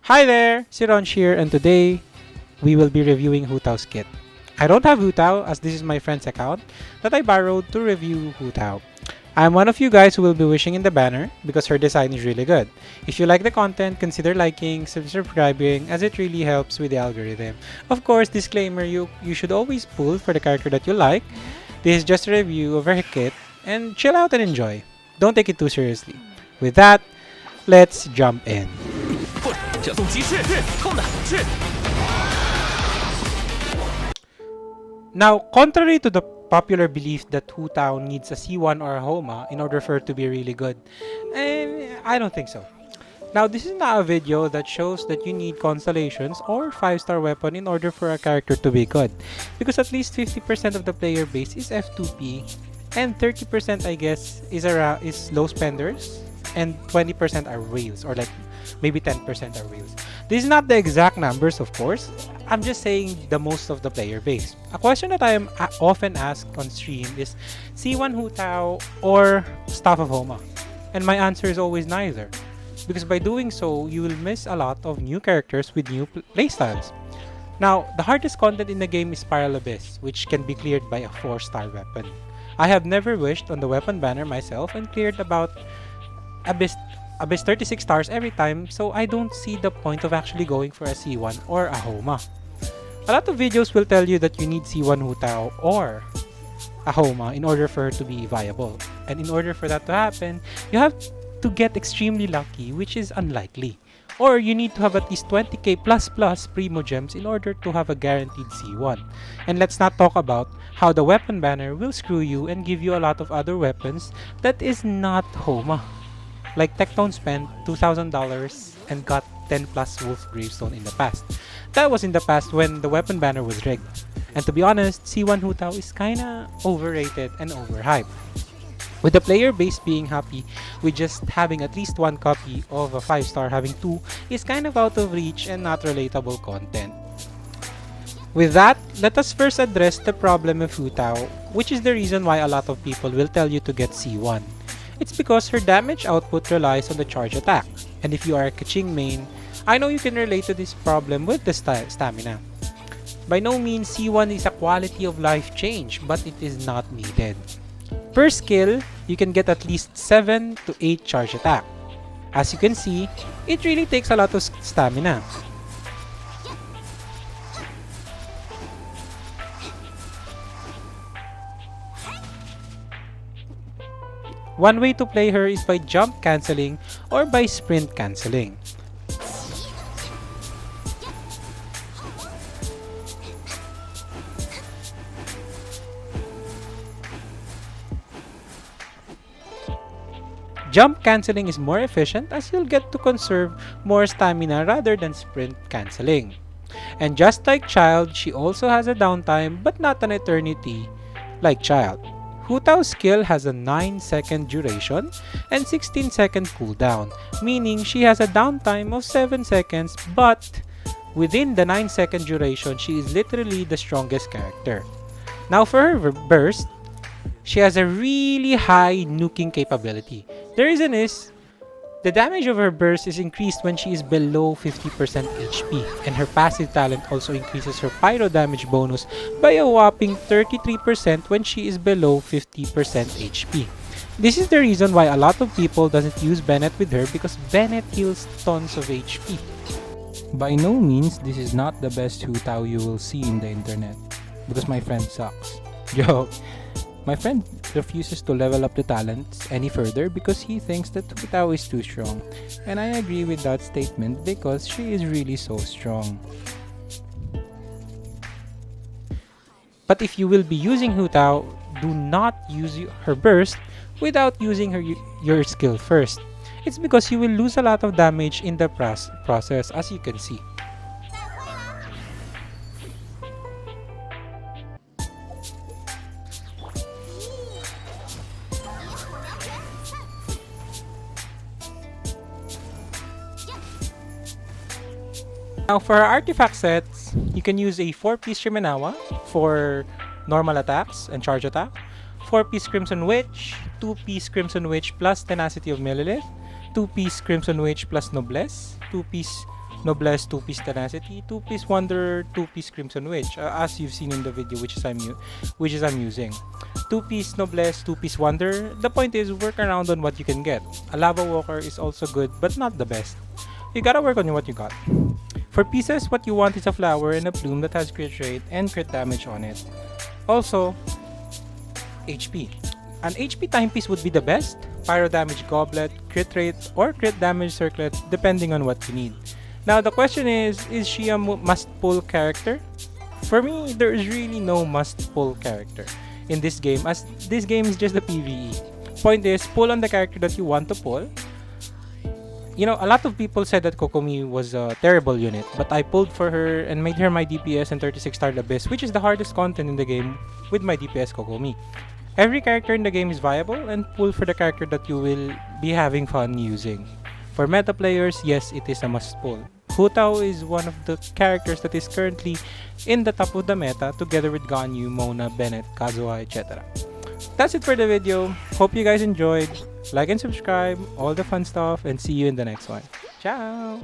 Hi there, Sironch here, and today we will be reviewing Hu Tao's kit. I don't have Hu Tao as this is my friend's account that I borrowed to review Hu Tao. I'm one of you guys who will be wishing in the banner because her design is really good. If you like the content, consider liking, subscribing as it really helps with the algorithm. Of course, disclaimer, you should always pull for the character that you like. This is just a review of her kit and chill out and enjoy. Don't take it too seriously. With that, let's jump in. Now, contrary to the popular belief that Hu Tao needs a C1 or a Homa in order for her to be really good, I don't think so. Now, this is not a video that shows that you need constellations or 5-star weapon in order for a character to be good, because at least 50% of the player base is F2P, and 30% I guess is low spenders, and 20% are whales, or like maybe 10% are whales. This is not the exact numbers, of course. I'm just saying the most of the player base. A question that I am often asked on stream is C1 Hu Tao or Staff of Homa? And my answer is always neither. Because by doing so, you will miss a lot of new characters with new playstyles. Now, the hardest content in the game is Spiral Abyss, which can be cleared by a 4-star weapon. I have never wished on the weapon banner myself and cleared about Abyss 36 stars every time, so I don't see the point of actually going for a C1 or a Homa. A lot of videos will tell you that you need C1 Hu Tao or a Homa in order for her to be viable. And in order for that to happen, you have to get extremely lucky, which is unlikely. Or you need to have at least 20k plus primogems in order to have a guaranteed C1. And let's not talk about how the weapon banner will screw you and give you a lot of other weapons that is not Homa. Like Tectone spent $2,000 and got 10 plus Wolf Gravestone in the past. That was in the past when the weapon banner was rigged. And to be honest, C1 Hu Tao is kinda overrated and overhyped. With the player base being happy with just having at least one copy of a 5-star, having two is kind of out of reach and not relatable content. With that, let us first address the problem of Hu Tao, which is the reason why a lot of people will tell you to get C1. It's because her damage output relies on the charge attack, and if you are a Kaching main, I know you can relate to this problem with the stamina. By no means C1 is a quality of life change, but it is not needed. Per skill, you can get at least 7 to 8 charge attack. As you can see, it really takes a lot of stamina. One way to play her is by jump cancelling or by sprint cancelling. Jump cancelling is more efficient as you'll get to conserve more stamina rather than sprint cancelling. And just like Child, she also has a downtime but not an eternity like Child. Hu Tao's skill has a 9-second duration and 16-second cooldown, meaning she has a downtime of 7 seconds, but within the 9-second duration, she is literally the strongest character. Now for her burst, she has a really high nuking capability. The reason is, the damage of her burst is increased when she is below 50% HP, and her passive talent also increases her pyro damage bonus by a whopping 33% when she is below 50% HP. This is the reason why a lot of people doesn't use Bennett with her because Bennett heals tons of HP. By no means this is not the best Hu Tao you will see in the internet, because my friend sucks. Joke. My friend refuses to level up the talents any further because he thinks that Hu Tao is too strong. And I agree with that statement because she is really so strong. But if you will be using Hu Tao, do not use her burst without using your skill first. It's because you will lose a lot of damage in the process, as you can see. Now for our artifact sets, you can use a 4-piece Shimenawa for normal attacks and charge attack, 4-piece Crimson Witch, 2-piece Crimson Witch plus Tenacity of Millilith, 2-piece Crimson Witch plus Noblesse, 2-piece Noblesse, 2-piece Tenacity, 2-piece Wanderer, 2-piece Crimson Witch, as you've seen in the video, which is I'm using. 2-piece Noblesse, 2-piece Wanderer. The point is, work around on what you can get. A Lava Walker is also good, but not the best. You gotta work on what you got. For pieces, what you want is a flower and a plume that has crit rate and crit damage on it. Also, HP. An HP timepiece would be the best. Pyro damage goblet, crit rate, or crit damage circlet, depending on what you need. Now the question is she a must-pull character? For me, there is really no must-pull character in this game, as this game is just a PvE. Point is, pull on the character that you want to pull. You know, a lot of people said that Kokomi was a terrible unit, but I pulled for her and made her my DPS and 36-star Abyss, which is the hardest content in the game with my DPS Kokomi. Every character in the game is viable, and pull for the character that you will be having fun using. For meta players, yes, it is a must pull. Hu Tao is one of the characters that is currently in the top of the meta, together with Ganyu, Mona, Bennett, Kazuha, etc. That's it for the video. Hope you guys enjoyed. Like and subscribe, all the fun stuff, and see you in the next one. Ciao!